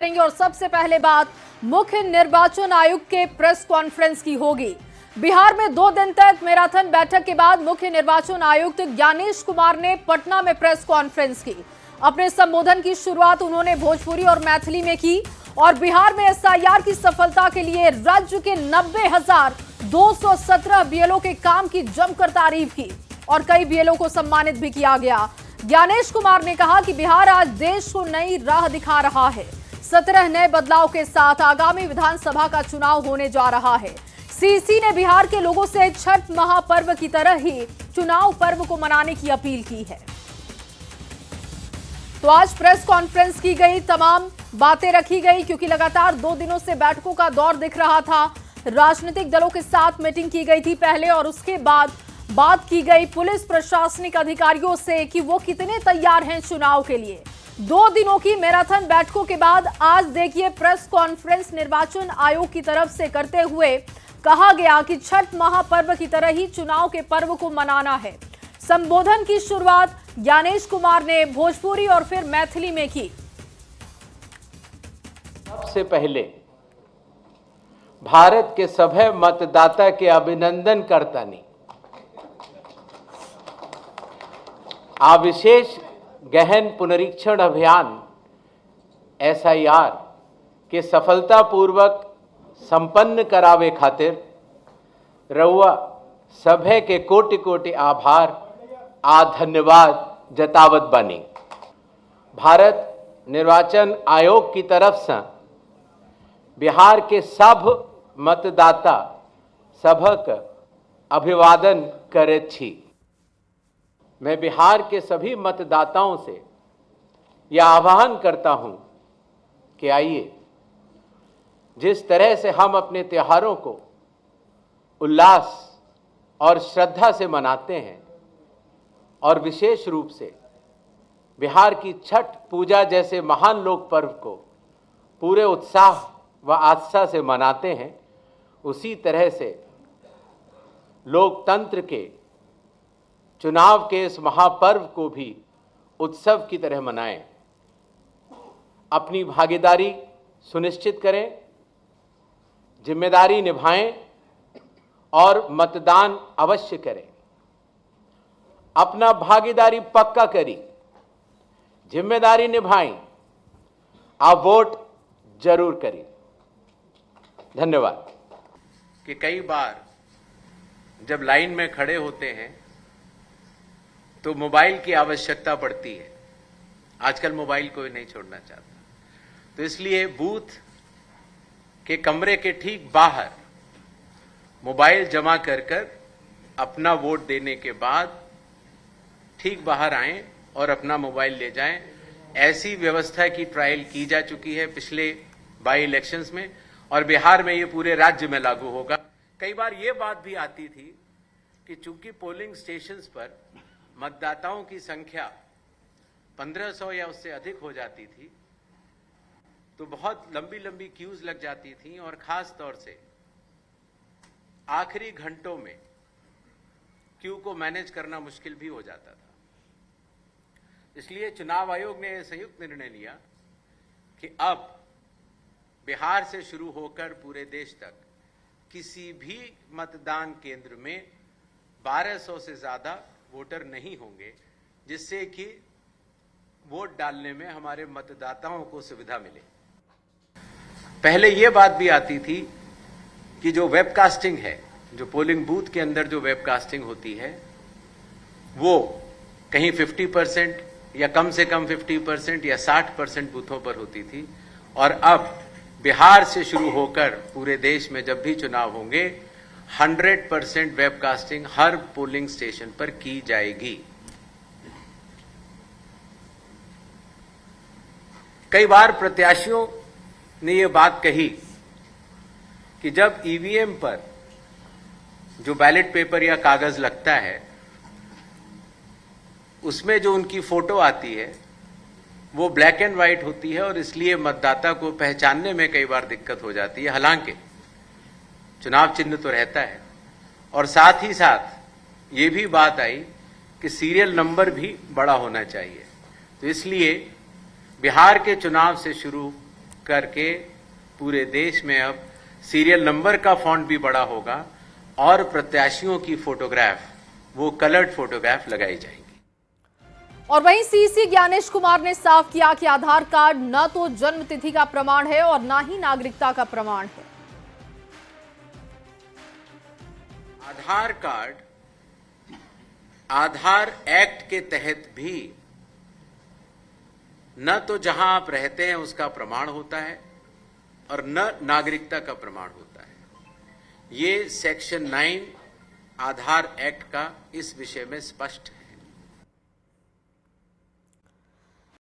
और सबसे पहले बात मुख्य निर्वाचन आयुक्त के प्रेस कॉन्फ्रेंस की होगी। बिहार में 2 दिन तक मैराथन बैठक के बाद मुख्य निर्वाचन आयुक्त ज्ञानेश कुमार ने पटना में प्रेस कॉन्फ्रेंस की। अपने संबोधन की शुरुआत उन्होंने भोजपुरी और मैथिली में की और बिहार में एसआईआर की सफलता के लिए राज्य के 90,217 बीएलओ के काम की जमकर तारीफ की और कई बीएलओ को सम्मानित भी किया गया। ज्ञानेश कुमार ने कहा कि बिहार आज देश को नई राह दिखा रहा है। 17 नए बदलाव के साथ आगामी विधानसभा का चुनाव होने जा रहा है। सीसी ने बिहार के लोगों से छठ महापर्व की तरह ही चुनाव पर्व को मनाने की अपील की है। तो आज प्रेस कॉन्फ्रेंस की गई, तमाम बातें रखी गई क्योंकि लगातार 2 दिनों से बैठकों का दौर दिख रहा था। राजनीतिक दलों के साथ मीटिंग की गई थी पहले और उसके बाद बात की गई पुलिस प्रशासनिक अधिकारियों से कि वो कितने तैयार हैं चुनाव के लिए। 2 दिनों की मैराथन बैठकों के बाद आज देखिए प्रेस कॉन्फ्रेंस निर्वाचन आयोग की तरफ से करते हुए कहा गया कि छठ महापर्व की तरह ही चुनाव के पर्व को मनाना है। संबोधन की शुरुआत ज्ञानेश कुमार ने भोजपुरी और फिर मैथिली में की। सबसे पहले भारत के सभी मतदाता के अभिनंदन करतानी आ विशेष गहन पुनरीक्षण अभियान एसआईआर के सफलतापूर्वक संपन्न करावे खातिर रउआ सभे के कोटि कोटि आभार आ धन्यवाद जतावत बानी। भारत निर्वाचन आयोग की तरफ से बिहार के सब मतदाता सभक अभिवादन करैत छी। मैं बिहार के सभी मतदाताओं से यह आह्वान करता हूं कि आइए, जिस तरह से हम अपने त्योहारों को उल्लास और श्रद्धा से मनाते हैं और विशेष रूप से बिहार की छठ पूजा जैसे महान लोक पर्व को पूरे उत्साह व आस्था से मनाते हैं, उसी तरह से लोकतंत्र के चुनाव के इस महापर्व को भी उत्सव की तरह मनाएं। अपनी भागीदारी सुनिश्चित करें, जिम्मेदारी निभाएं और मतदान अवश्य करें। अपना भागीदारी पक्का करी, जिम्मेदारी निभाएं, आप वोट जरूर करें। धन्यवाद। कि कई बार जब लाइन में खड़े होते हैं तो मोबाइल की आवश्यकता पड़ती है। आजकल मोबाइल कोई नहीं छोड़ना चाहता, तो इसलिए बूथ के कमरे के ठीक बाहर मोबाइल जमा कर अपना वोट देने के बाद ठीक बाहर आएं और अपना मोबाइल ले जाएं। ऐसी व्यवस्था की ट्रायल की जा चुकी है पिछले बाई इलेक्शंस में और बिहार में ये पूरे राज्य में लागू होगा। कई बार ये बात भी आती थी कि चूंकि पोलिंग स्टेशंस पर मतदाताओं की संख्या 1500 या उससे अधिक हो जाती थी तो बहुत लंबी लंबी क्यूज लग जाती थी और खास तौर से आखिरी घंटों में क्यू को मैनेज करना मुश्किल भी हो जाता था। इसलिए चुनाव आयोग ने यह संयुक्त निर्णय लिया कि अब बिहार से शुरू होकर पूरे देश तक किसी भी मतदान केंद्र में 1200 से ज्यादा वोटर नहीं होंगे, जिससे कि वोट डालने में हमारे मतदाताओं को सुविधा मिले। पहले यह बात भी आती थी कि जो वेबकास्टिंग है, जो पोलिंग बूथ के अंदर जो वेबकास्टिंग होती है, वो कहीं 50% या कम से कम 50% या 60% बूथों पर होती थी और अब बिहार से शुरू होकर पूरे देश में जब भी चुनाव होंगे 100% वेबकास्टिंग हर पोलिंग स्टेशन पर की जाएगी। कई बार प्रत्याशियों ने यह बात कही कि जब ईवीएम पर जो बैलेट पेपर या कागज लगता है उसमें जो उनकी फोटो आती है वो ब्लैक एंड व्हाइट होती है और इसलिए मतदाता को पहचानने में कई बार दिक्कत हो जाती है। हालांकि चुनाव चिन्ह तो रहता है और साथ ही साथ ये भी बात आई कि सीरियल नंबर भी बड़ा होना चाहिए। तो इसलिए बिहार के चुनाव से शुरू करके पूरे देश में अब सीरियल नंबर का फॉन्ट भी बड़ा होगा और प्रत्याशियों की फोटोग्राफ वो कलर्ड फोटोग्राफ लगाई जाएंगी। और वहीं सीसी ज्ञानेश कुमार ने साफ किया कि आधार कार्ड न तो जन्म तिथि का प्रमाण है और न ही नागरिकता का प्रमाण है। आधार कार्ड आधार एक्ट के तहत भी न तो जहां आप रहते हैं उसका प्रमाण होता है और न नागरिकता का प्रमाण होता है। ये सेक्शन 9 आधार एक्ट का इस विषय में स्पष्ट है।